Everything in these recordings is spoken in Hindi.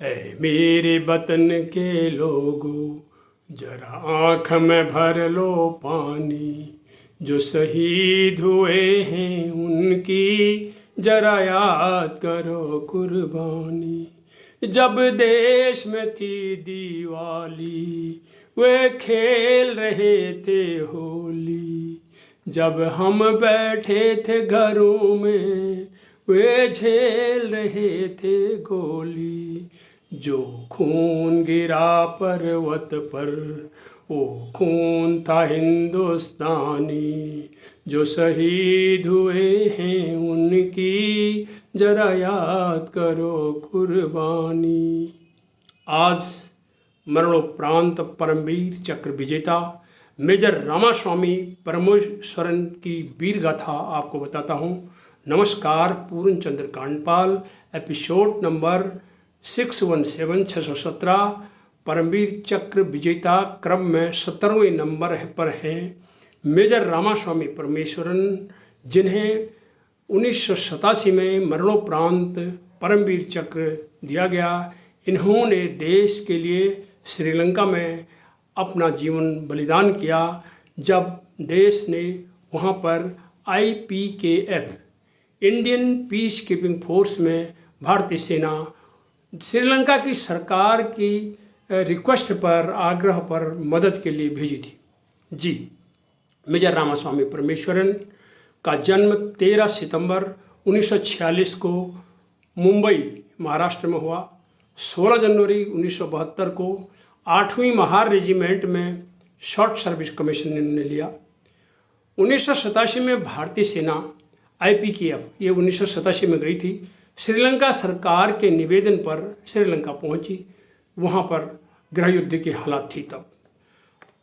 ऐ मेरे वतन के लोगों, जरा आँख में भर लो पानी। जो शहीद हुए हैं उनकी जरा याद करो कुर्बानी। जब देश में थी दिवाली, वे खेल रहे थे होली। जब हम बैठे थे घरों में, वे झेल रहे थे गोली। जो खून गिरा पर्वत पर, वो खून था हिंदुस्तानी। जो शहीद हुए हैं उनकी जरा याद करो कुर्बानी। आज मरणोपरांत परमवीर चक्र विजेता मेजर रामास्वामी परमेश्वरन की वीर गाथा आपको बताता हूँ। नमस्कार। पूर्ण चंद्र कांडपाल, एपिसोड नंबर 617 परमवीर चक्र विजेता क्रम में 17वें नंबर पर हैं मेजर रामास्वामी परमेश्वरन, जिन्हें 1987 में मरणोपरांत परमवीर चक्र दिया गया। इन्होंने देश के लिए श्रीलंका में अपना जीवन बलिदान किया, जब देश ने वहाँ पर IPKF Indian peace keeping force में भारतीय सेना श्रीलंका की सरकार की रिक्वेस्ट पर, आग्रह पर मदद के लिए भेजी थी। जी, मेजर रामास्वामी परमेश्वरन का जन्म 13 सितंबर 1946 को मुंबई महाराष्ट्र में हुआ। 16 जनवरी 1972 को 8वीं महार रेजिमेंट में शॉर्ट सर्विस कमीशन ने लिया। 1987 में भारतीय सेना IPKF ये 1987 में गई थी। श्रीलंका सरकार के निवेदन पर श्रीलंका पहुंची। वहां पर गृह युद्ध की हालात थी। तब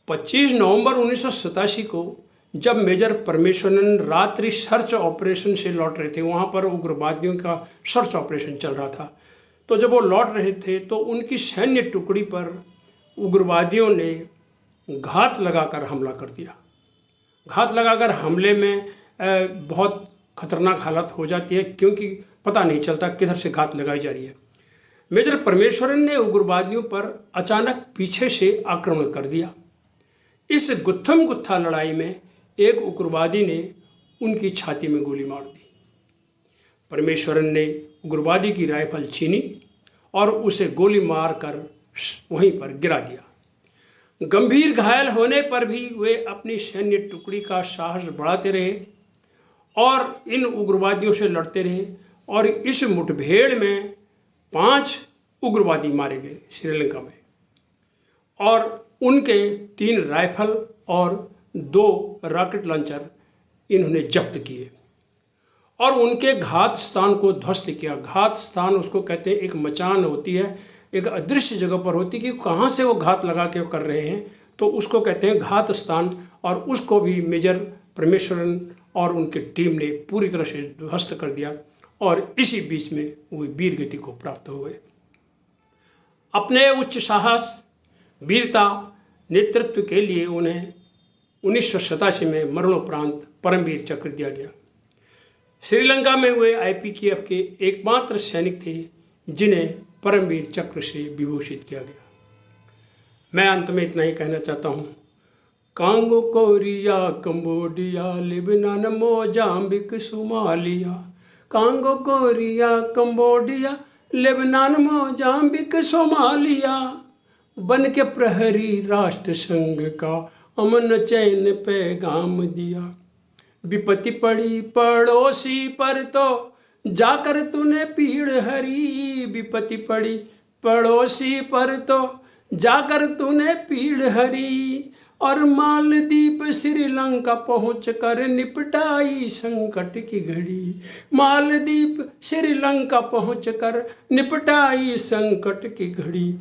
25 नवंबर 1987 को जब मेजर परमेश्वरन रात्रि सर्च ऑपरेशन से लौट रहे थे, वहां पर उग्रवादियों का सर्च ऑपरेशन चल रहा था, तो जब वो लौट रहे थे तो उनकी सैन्य टुकड़ी पर उग्रवादियों ने घात लगाकर हमला कर दिया। घात लगाकर हमले में बहुत खतरनाक हालत हो जाती है, क्योंकि पता नहीं चलता किधर से घात लगाई जा रही है। मेजर परमेश्वरन ने उग्रवादियों पर अचानक पीछे से आक्रमण कर दिया। इस गुत्थम गुत्था लड़ाई में एक उग्रवादी ने उनकी छाती में गोली मार दी। परमेश्वरन ने उग्रवादी की राइफल छीनी और उसे गोली मारकर वहीं पर गिरा दिया। गंभीर घायल होने पर भी वे अपनी सैन्य टुकड़ी का साहस बढ़ाते रहे और इन उग्रवादियों से लड़ते रहे, और इस मुठभेड़ में 5 उग्रवादी मारे गए श्रीलंका में, और उनके 3 राइफल और 2 रॉकेट लॉन्चर इन्होंने जब्त किए और उनके घात स्थान को ध्वस्त किया। घात स्थान उसको कहते हैं, एक मचान होती है, एक अदृश्य जगह पर होती है कि कहाँ से वो घात लगा के कर रहे हैं, तो उसको कहते हैं घात स्थान। और उसको भी मेजर परमेश्वरन और उनकी टीम ने पूरी तरह से ध्वस्त कर दिया, और इसी बीच में वो वीर गति को प्राप्त हुए। अपने उच्च साहस, वीरता, नेतृत्व के लिए उन्हें 1987 में मरणोपरांत परमवीर चक्र दिया गया। श्रीलंका में वे IPKF के एकमात्र सैनिक थे जिन्हें परमवीर चक्र से विभूषित किया गया। मैं अंत में इतना ही कहना चाहता हूँ। Congo, Korea, Cambodia, Lebanon, Mozambique, Somalia. Congo, Korea, Cambodia, Lebanon, Mozambique, Somalia. बन के प्रहरी राष्ट्र संघ का अमन चैन पैगाम दिया। विपत्ति पड़ी पड़ोसी पर तो जाकर तूने पीड़ हरी। विपत्ति पड़ी पड़ोसी पर तो जाकर तूने पीड़ हरी। और मालदीप श्रीलंका पहुँच कर निपटाई संकट की घड़ी। मालदीप श्रीलंका पहुँच कर निपटाई संकट की घड़ी।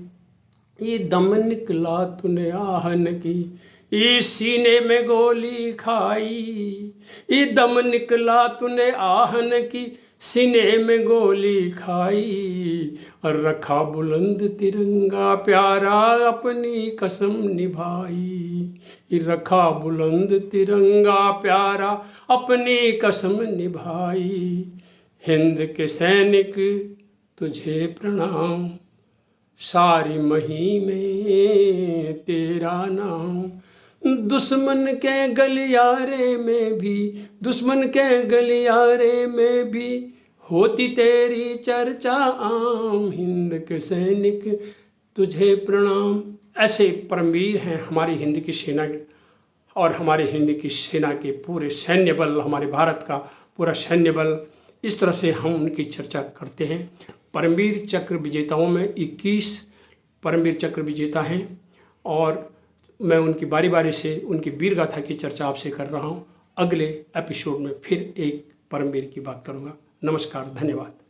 ये दम निकला तूने आहन की, ये सीने में गोली खाई। ये दम निकला तूने आहन की, सीने में गोली खाई। और रखा बुलंद तिरंगा प्यारा, अपनी कसम निभाई। ये रखा बुलंद तिरंगा प्यारा, अपनी कसम निभाई। हिंद के सैनिक तुझे प्रणाम, सारी मही में तेरा नाम, दुश्मन के गलियारे में भी, दुश्मन के गलियारे में भी होती तेरी चर्चा आम, हिंद के सैनिक तुझे प्रणाम। ऐसे परमवीर हैं हमारी हिंद की सेना के, और हमारे हिंद की सेना के पूरे सैन्य बल, हमारे भारत का पूरा सैन्य बल, इस तरह से हम उनकी चर्चा करते हैं। परमवीर चक्र विजेताओं में 21 परमवीर चक्र विजेता हैं और मैं उनकी बारी बारी से उनकी वीर गाथा की चर्चा आपसे कर रहा हूँ। अगले एपिसोड में फिर एक परमवीर की बात करूँगा। नमस्कार, धन्यवाद।